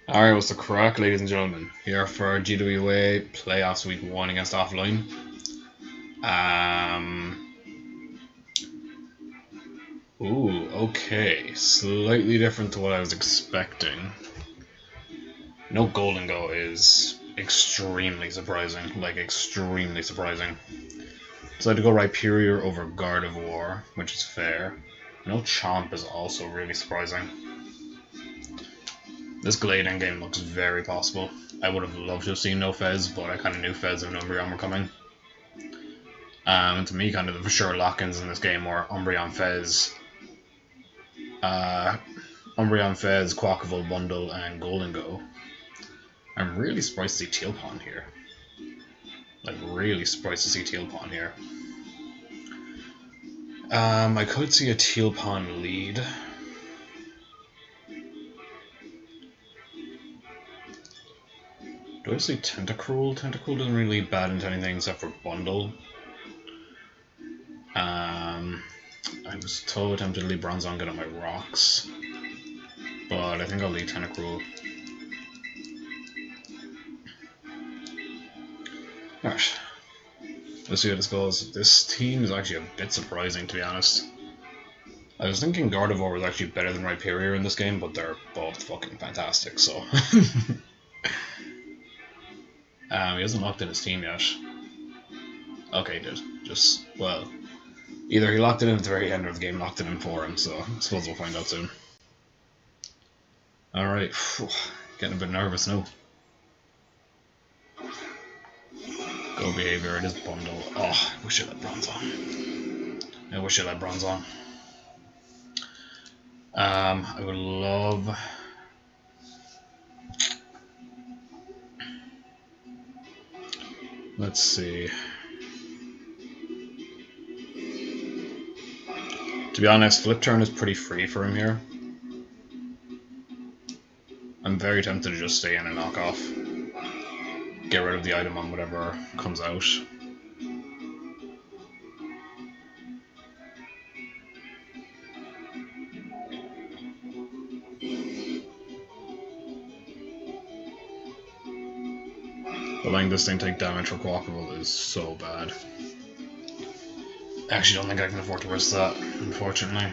Alright, what's the crack, ladies and gentlemen? Here for GWA Playoffs Week 1 against Offline. Um. Okay. Slightly different to what I was expecting. No Golden Go is extremely surprising. Like, extremely surprising. So I had to go Rhyperior over Gardevoir, which is fair. No Chomp is also really surprising. This Glade endgame looks very possible. I would have loved to have seen no Fez, but I kind of knew Fez and Umbreon were coming. To me, kind of the for sure lock-ins in this game were Umbreon Fez, Quackable Bundle, and Golden Go. I'm really surprised to see Tealpon here. Like, really surprised to see Tealpon here. I could see a Tealpon lead. Do I see Tentacruel? Tentacruel doesn't really lead bad into anything except for Bundle. I was so tempted to leave Bronzong get on my rocks, but I think I'll leave Tentacruel. Alright, let's see how this goes. This team is actually a bit surprising, to be honest. I was thinking Gardevoir was actually better than Rhyperior in this game, but they're both fucking fantastic, so. He hasn't locked in his team yet. Okay, he did. Well, either he locked it in at the very end or the game locked it in for him, so I suppose we'll find out soon. Alright, getting a bit nervous now. Go Behavior, it is Bundle. Oh, I wish I had Bronzong. I would love... Let's see. To be honest, Flip Turn is pretty free for him here. I'm very tempted to just stay in and knock off. Get rid of the item on whatever comes out. But letting this thing take damage for Quackable is so bad. I actually don't think I can afford to risk that, unfortunately.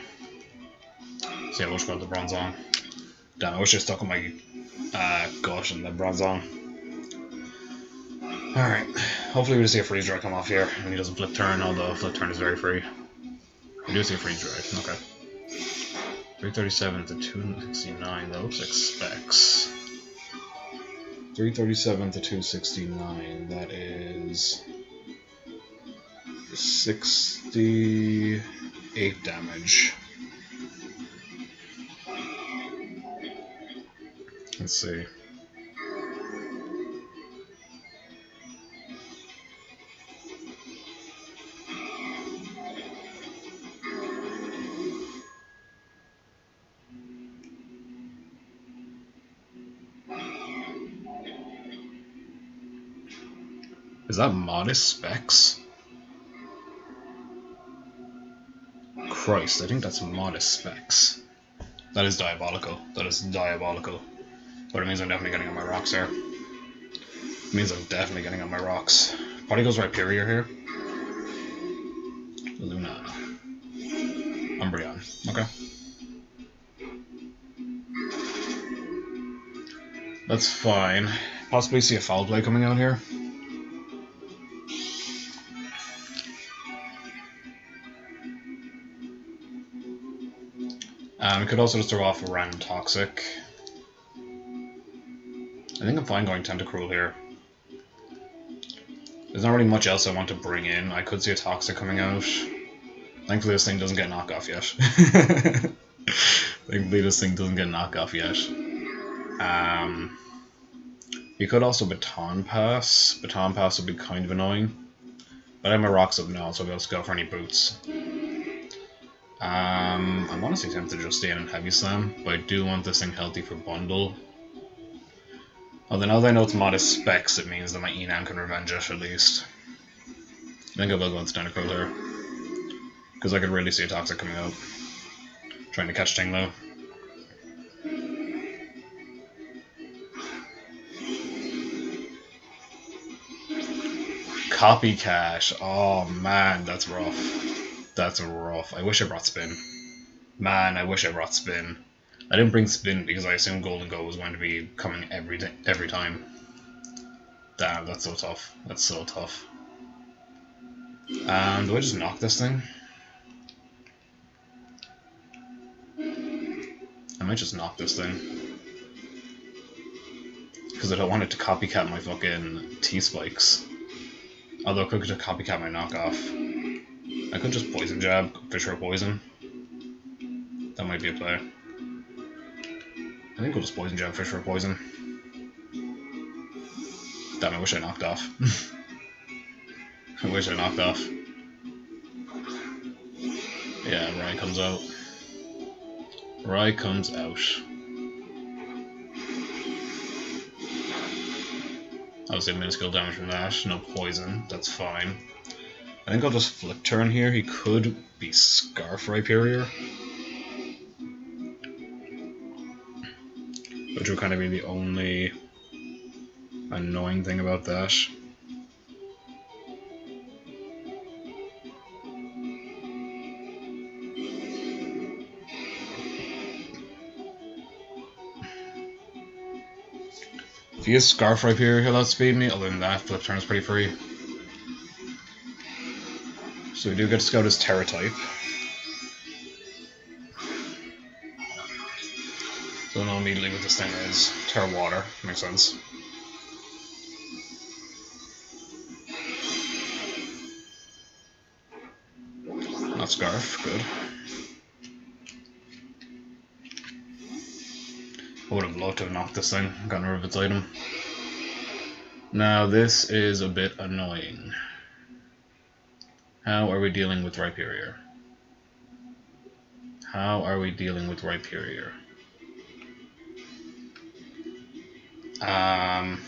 So yeah, we'll just go with the Bronzong. Damn, I wish I stuck with my gut and the Bronzong. Alright, hopefully we just see a Freeze Dry come off here, and he doesn't Flip Turn, although Flip Turn is very free. We do see a Freeze Dry, okay. 337 to 269, that looks like specs. 337 to 269, that is 68 damage. Let's see. Is that modest specs? Christ, I think that's modest specs. That is diabolical. That is diabolical. But it means I'm definitely getting on my rocks there. It means I'm definitely getting on my rocks. Probably goes Rhyperior here. Luna. Umbreon. Okay. That's fine. Possibly see a Foul Play coming out here. We could also just throw off a random Toxic. I think I'm fine going Tentacruel here. There's not really much else I want to bring in. I could see a Toxic coming out. Thankfully this thing doesn't get knockoff yet. You could also Baton Pass. Baton Pass would be kind of annoying. But I have my rocks up now, so I'll be able to go for any boots. I'm honestly tempted to just stay in and Heavy Slam, but I do want this thing healthy for Bundle. Although now that I know it's modest specs, it means that my Enam can revenge it at least. I think I will go into Tentacruel here. Because I could really see a Toxic coming out. Trying to catch Tinglo. Copycat. Oh man, that's rough. That's rough. I wish I brought spin. Man, I wish I brought spin. I didn't bring spin because I assumed Golden Go was going to be coming every time. Damn, that's so tough. That's so tough. Do I just knock this thing? I might just knock this thing. Because I don't want it to copycat my fucking T-spikes. Although I could just copycat my knockoff. I could just poison jab, Fisher poison. That might be a play. I think we'll just poison jab, Fisher poison. Damn, I wish I knocked off. I wish I knocked off. Yeah, Rai comes out. Rai comes out. Obviously minuscule damage from that, no poison, that's fine. I think I'll just flip turn here. He could be Scarf Rhyperior, which would kind of be the only annoying thing about that. If he has Scarf Rhyperior, he'll outspeed me. Other than that, flip turn is pretty free. So we do get to scout his Terra type. So we'll know immediately what this thing is. Terra Water, makes sense. Not Scarf, good. I would have loved to have knocked this thing, gotten rid of its item. Now this is a bit annoying. How are we dealing with Rhyperior? How are we dealing with Rhyperior? I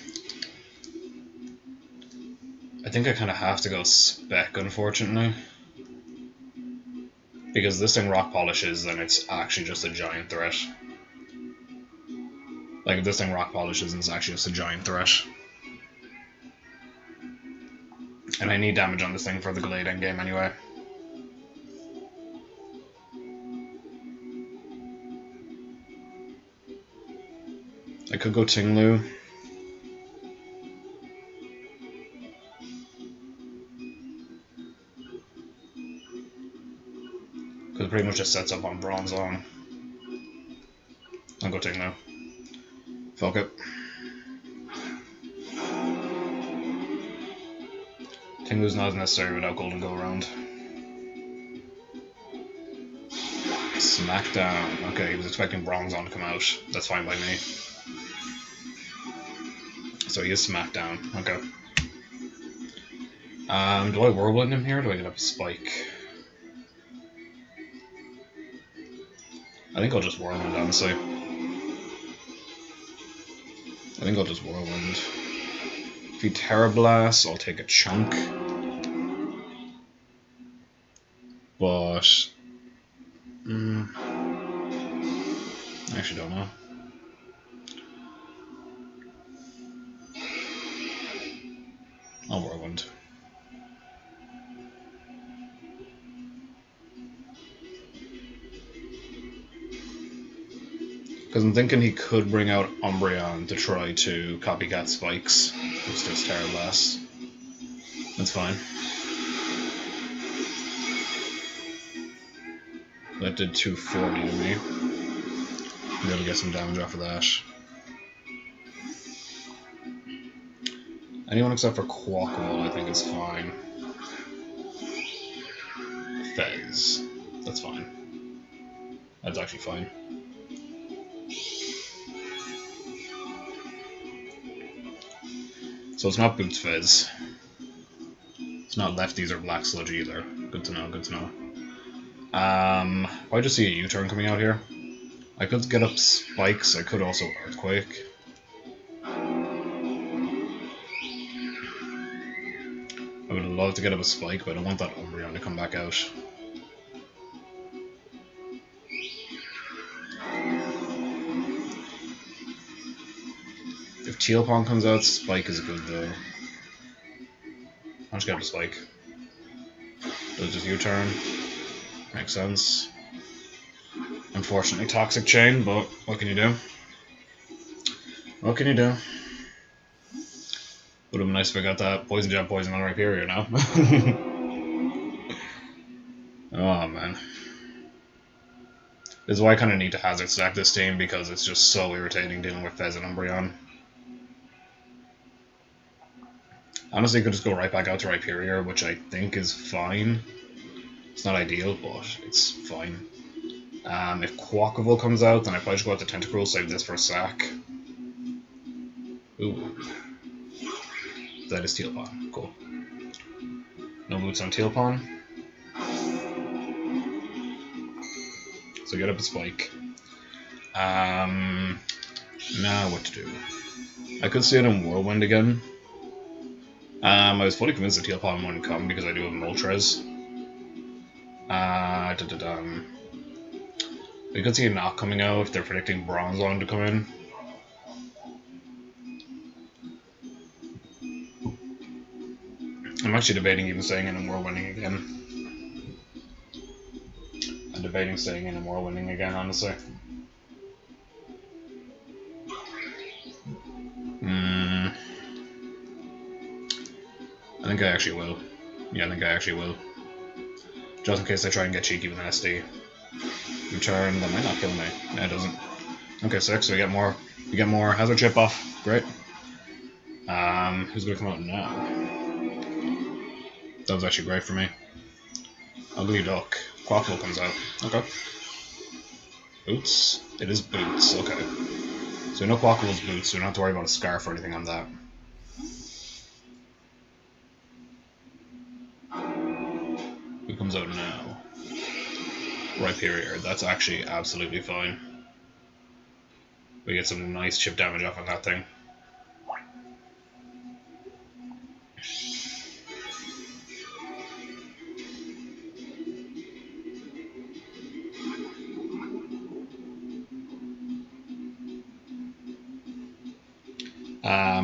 think I kind of have to go Spec, unfortunately. Because this thing rock polishes, then it's actually just a giant threat. Like, if this thing rock polishes, then it's actually just a giant threat. And I need damage on this thing for the Glade endgame anyway. I could go Tinglu. Because it pretty much just sets up on Bronze on. I'll go Tinglu. Fuck it. Tinglu's not as necessary without Golden Go around. Smackdown. Okay, he was expecting Bronze on to come out. That's fine by me. So he is Smackdown. Okay. Do I Whirlwind him here or do I get up a Spike? I think I'll just Whirlwind, honestly. I think I'll just Whirlwind. If he Terra Blast, I'll take a chunk. But... I actually don't know. I'll Whirlwind. Because I'm thinking he could bring out Umbreon to try to copycat Spikes. It's just Terra Blast. That's fine. That did 240 to me. I'm able to get some damage off of that. Anyone except for Quackle, I think, is fine. Fez. That's fine. That's actually fine. So it's not Boots Fez. It's not Lefties or Black Sludge either. Good to know, good to know. I just see a U-turn coming out here. I could get up Spikes, I could also Earthquake. I would love to get up a Spike, but I don't want that Umbreon to come back out. If Tealpon comes out, Spike is good though. Punch get up a spike. Does just U-turn. Makes sense. Unfortunately, toxic chain, but what can you do? What can you do? Would have been nice if I got that poison jab, poison on Rhyperior now. Oh man. This is why I kind of need to hazard stack this team, because it's just so irritating dealing with Fez and Umbreon. Honestly, you could just go right back out to Rhyperior, which I think is fine. It's not ideal, but it's fine. If Quackable comes out, then I probably just go out to Tentacruel, save this for a sack. Ooh. That is Tealpon. Cool. No boots on Tealpon. So get up a spike. Now what to do? I could see it in Whirlwind again. I was fully convinced that Tealpon wouldn't come because I do have Moltres. We could see it not coming out if they're predicting Bronzong to come in. I'm actually debating even staying in and Whirlwinding again. I'm debating staying in and Whirlwinding again, honestly. I think I actually will. Yeah, I think I actually will. Just in case I try and get cheeky with an SD. Return, that might not kill me. No, it doesn't. Okay, 6, so we get more hazard chip off. Great. Who's gonna come out now? That was actually great for me. Ugly Duck. Quackle comes out. Okay. Boots? It is Boots, okay. So we know Quackle's Boots, so we don't have to worry about a Scarf or anything on that. Who comes out now? Rhyperior. That's actually absolutely fine. We get some nice chip damage off on that thing.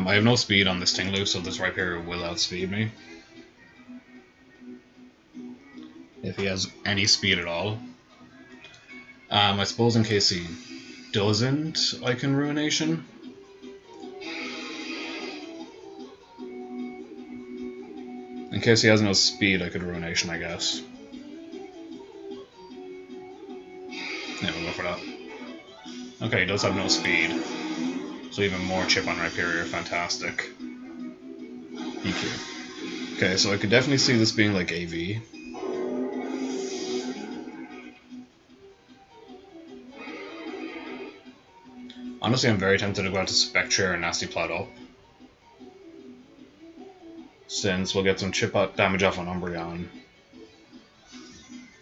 I have no speed on this Tinglu, so this Rhyperior will outspeed me. If he has any speed at all. I suppose in case he doesn't, I can Ruination. In case he has no speed, I could Ruination, I guess. Yeah, we'll go for that. Okay, he does have no speed. So even more chip on Rhyperior, fantastic. EQ. Okay, so I could definitely see this being like AV. Honestly, I'm very tempted to go out to Spectre and Nasty Plot up. Since we'll get some chip damage off on Umbreon.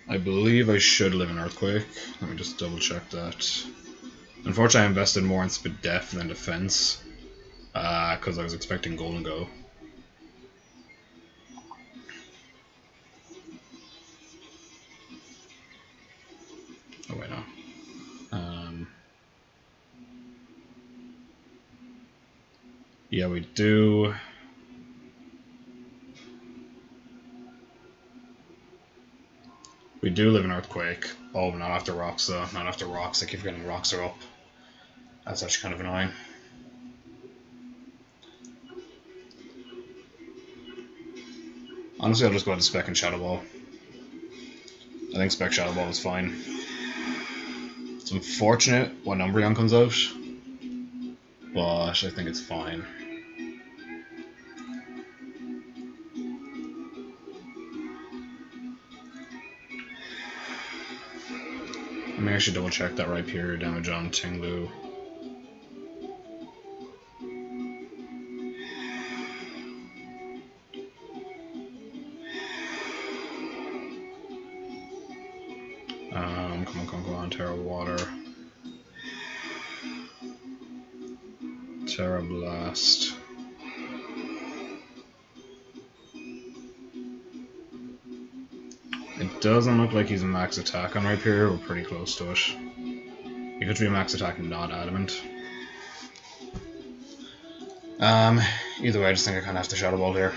I believe I should live in Earthquake. Let me just double check that. Unfortunately, I invested more in Spit Def than Defense. Because I was expecting Golden Go. Oh wait, no. Yeah, we do. We do live in Earthquake. Oh, not after Rocks though. Not after Rocks. I keep forgetting Rocks are up. That's actually kind of annoying. Honestly, I'll just go out to Spec and Shadow Ball. I think Spec Shadow Ball is fine. It's unfortunate when Umbreon comes out, but I think it's fine. Let me actually double check that Rhyperior damage on Tinglu. Come on, Terra Water. Terra Blast. It doesn't look like he's a max attack on Rhyperior, we're pretty close to it. He could be a max attack and not adamant. Either way, I just think I kind of have to Shadow Ball here.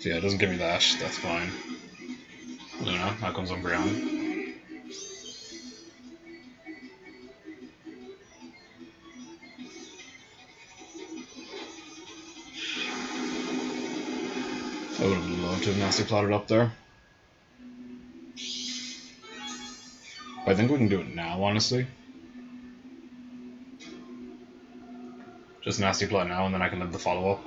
So yeah, it doesn't give me that, that's fine. Luna, now comes Umbreon. I would have loved to have nasty plotted up there. But I think we can do it now, honestly. Just nasty plot now, and then I can live the follow-up.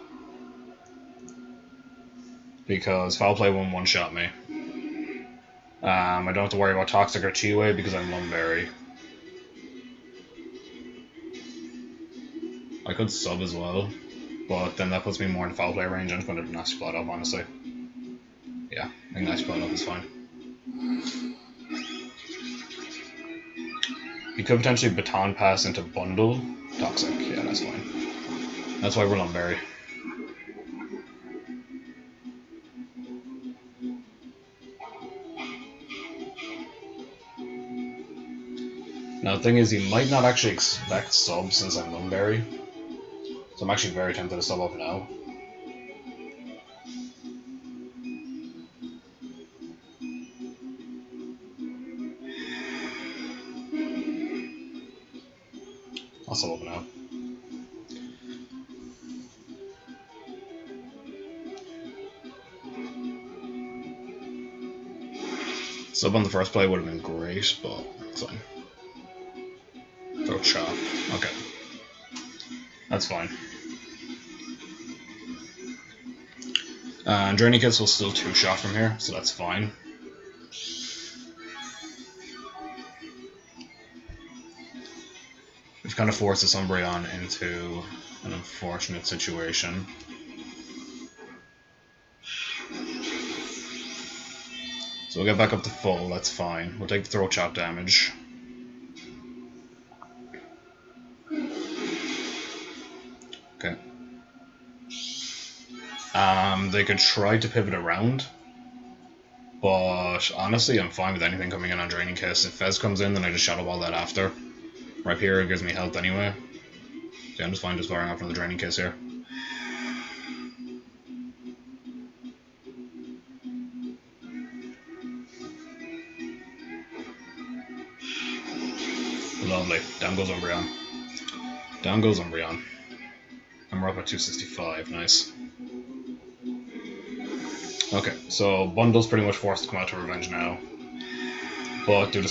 Because Foul Play won't one-shot me. I don't have to worry about Toxic or GWA because I'm Lumberry. I could sub as well, but then that puts me more in Foul Play range. I'm just going to nasty plot up, honestly. Yeah, I think nasty plot up is fine. You could potentially Baton Pass into Bundle. Toxic, yeah, that's fine. That's why we're Lumberry. Now the thing is, he might not actually expect sub since I'm Lumberry. So I'm actually very tempted to sub up now. I'll sub up now. Sub on the first play would have been great, but it's fine. Throw chop. Okay. That's fine. Draining Kiss will still 2-shot from here, so that's fine. We've kind of forced this Umbreon into an unfortunate situation. So we'll get back up to full, that's fine. We'll take the throw chop damage. Okay. They could try to pivot around, but honestly I'm fine with anything coming in on Draining Kiss. If Fez comes in, then I just Shadow Ball that after. Right here it gives me health anyway. So I'm just fine just firing off from the Draining Kiss here. Lovely. Down goes Umbreon. Down goes Umbreon. And we're up at 265. Nice. Okay, so Bundle's pretty much forced to come out to Revenge now. But due to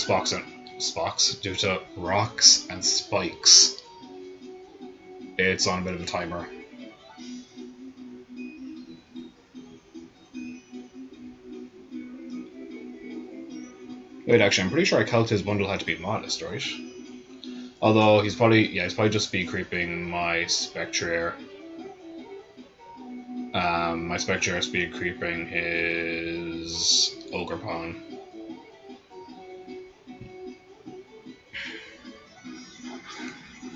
due to rocks and spikes, it's on a bit of a timer. Wait, actually, I'm pretty sure I calculated his Bundle had to be modest, right? Although he's probably just speed creeping my Spectrier. My Spectrier speed creeping his Ogerpon.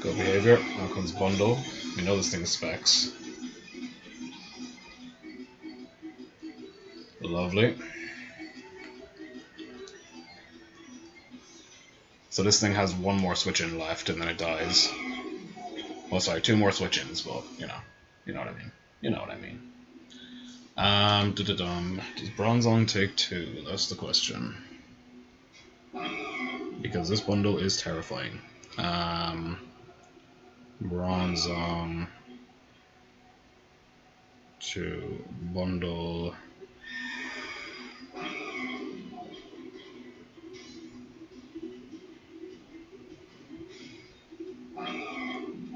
Go behavior. Now comes Bundle. We know this thing is Specs. Lovely. So this thing has one more switch-in left, and then it dies. Well, sorry, 2 more switch-ins, but you know what I mean. You know what I mean. Does Bronzong take 2? That's the question. Because this Bundle is terrifying. Bronzong to Bundle.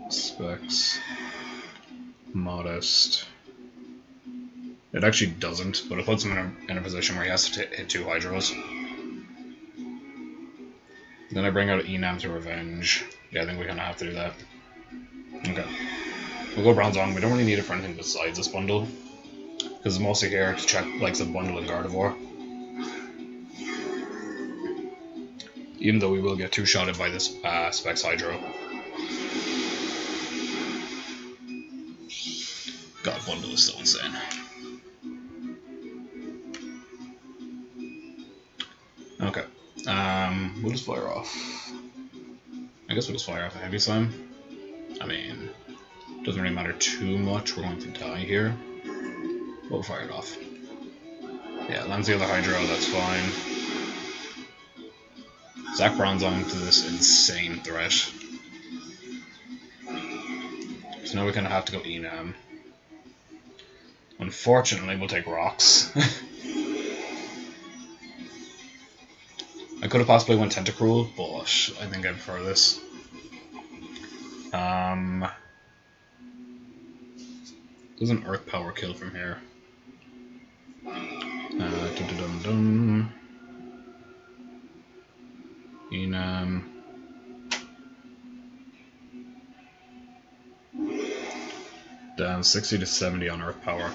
Specs. Modest. It actually doesn't, but it puts him in a position where he has to hit 2 Hydros. Then I bring out Enam to Revenge. Yeah, I think we kind of have to do that. Okay. We'll go Bronzong. We don't really need it for anything besides this Bundle. Because it's mostly here to check like the Bundle and Gardevoir. Even though we will get 2-shotted by this Specs Hydro. God, Bundle is so insane. Okay. We'll just fire off. I guess we'll just fire off a Heavy Slam. I mean, doesn't really matter too much. We're going to die here. But we'll fire it off. Yeah, lands the other Hydro, that's fine. Zach Brown's on to this insane threat. So now we're gonna have to go Enam. Unfortunately, we'll take rocks. I could have possibly went Tentacruel, but I think I prefer this. Does an Earth Power kill from here? Enam. Down 60 to 70 on Earth Power.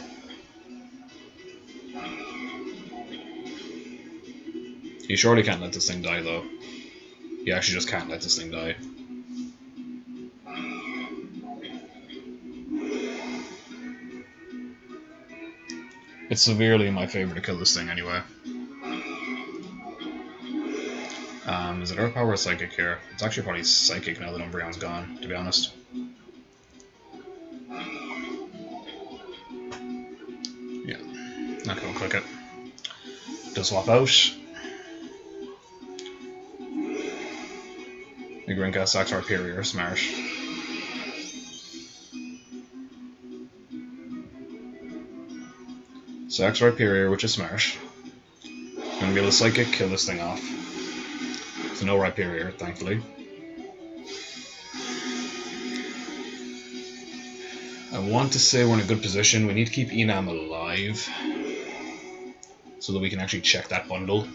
He surely can't let this thing die, though. He actually just can't let this thing die. It's severely my favorite to kill this thing anyway. Is it Earth Power or Psychic here? It's actually probably Psychic now that Umbreon's gone, to be honest. Yeah, not gonna click it. Does swap out. Igrinka, Saxar, Superior, smart. Saxar, Superior, which is smart. I'm gonna be able to Psychic, kill this thing off. So no Rhyperior, thankfully. I want to say we're in a good position. We need to keep Enam alive so that we can actually check that bundle.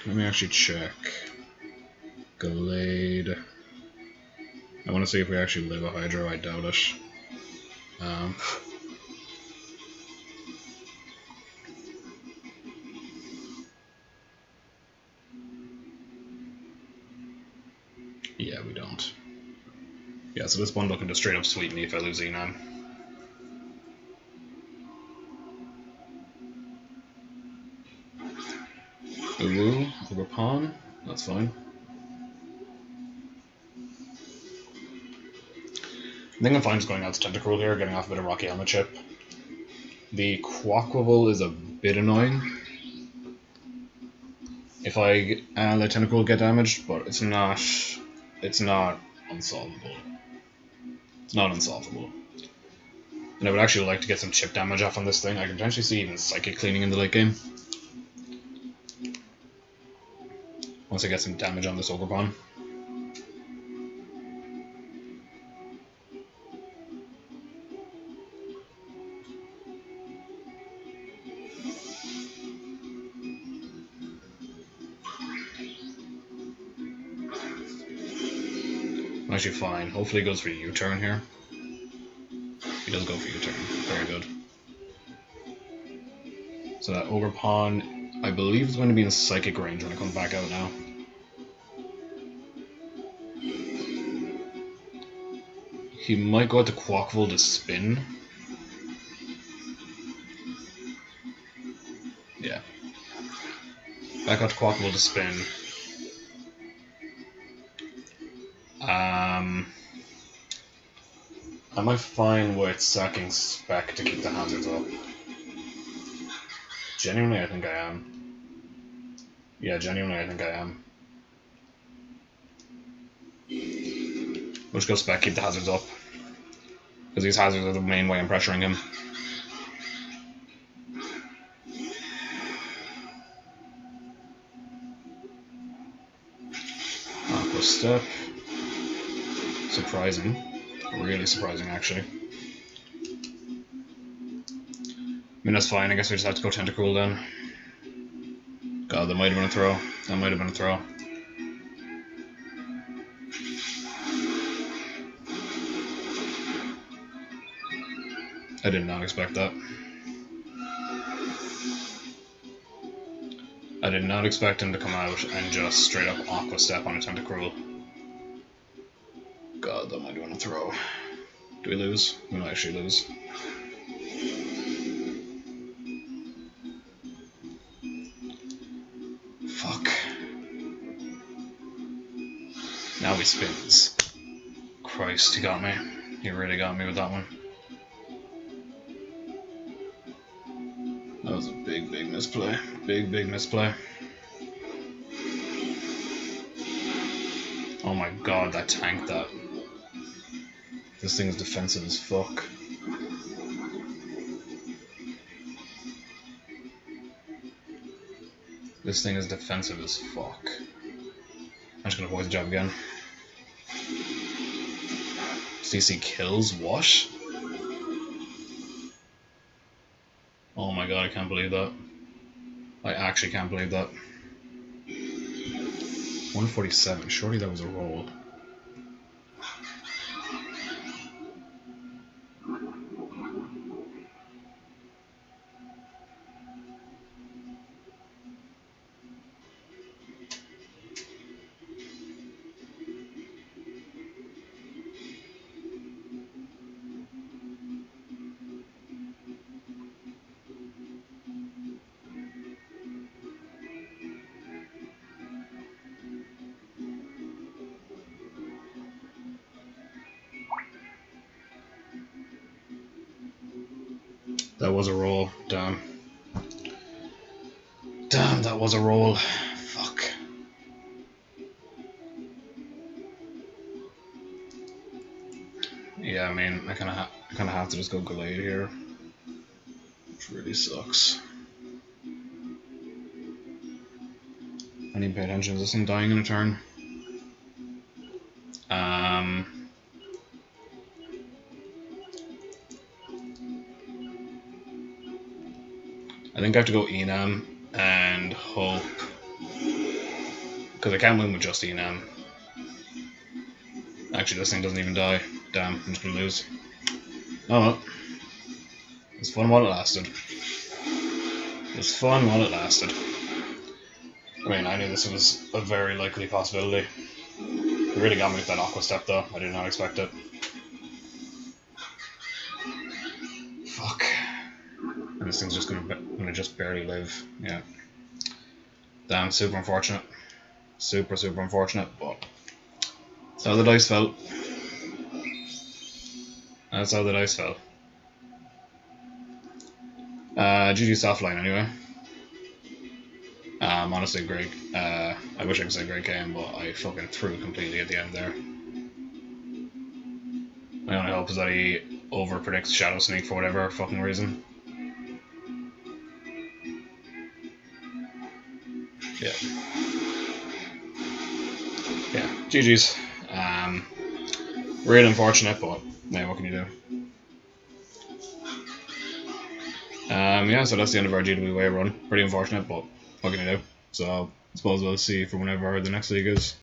Let me actually check. Gallade. I want to see if we actually live a Hydro. I doubt it. Yeah, we don't. Yeah, so this bundle can just straight up sweep me if I lose Enam. Ooh, over pawn. That's fine. I think I'm fine just going out to Tentacruel here, getting off a bit of Rocky Helmet chip. The Quaquaval is a bit annoying if I let Tentacruel get damaged, but it's not unsolvable. It's not unsolvable. And I would actually like to get some chip damage off on this thing. I can potentially see even Psychic cleaning in the late game. Once I get some damage on this Ogre Pawn. I'm actually fine. Hopefully he goes for a U-turn here. He does go for U-turn. Very good. So that Ogre Pawn, I believe, is going to be in Psychic range when it comes back out now. He might go out to Quaquaval to spin. Yeah. Back out to Quaquaval to spin. I might fine with sacking Spec to keep the hazards up. Genuinely, I think I am. Yeah, genuinely, I think I am. We'll just go Spec, keep the hazards up. Because these hazards are the main way I'm pressuring him. Aqua Step. Surprising. Really surprising, actually. I mean, that's fine. I guess we just have to go Tentacruel then. God, that might have been a throw. That might have been a throw. I did not expect that. I did not expect him to come out and just straight up Aqua Step on a Tentacruel. God, that might have been a throw. Do we lose? We might actually lose. Fuck. Now he spins. Christ, he got me. He really got me with that one. was a big misplay. Big misplay. Oh my god, that tanked that. This thing is defensive as fuck. This thing is defensive as fuck. I'm just gonna voice the job again. CC kills? What? Oh my god, I can't believe that. I actually can't believe that. 147, surely that was a roll. That was a roll, damn. Damn, that was a roll. Fuck. Yeah, I mean, I kind of have to just go Glade here, which really sucks. I need to pay attention. Is this thing dying in a turn? I think I have to go Enam and hope, because I can't win with just Enam. Actually, this thing doesn't even die. Damn, I'm just gonna lose. Oh well. It was fun while it lasted. It was fun while it lasted. I mean, I knew this was a very likely possibility. It really got me with that Aqua Step though. I did not expect it. Fuck. And this thing's just gonna just barely live. Yeah. Damn, super unfortunate. Super unfortunate, but that's how the dice fell. That's how the dice fell. GG's offline anyway. Honestly, great. I wish I could say great game, but I fucking threw completely at the end there. My only hope is that he over predicts Shadow Sneak for whatever fucking reason. Yeah. Yeah, GG's. Really unfortunate, but yeah, what can you do? Yeah, so that's the end of our GWA run. Pretty unfortunate, but what can you do? So I suppose we'll see for whenever the next league is.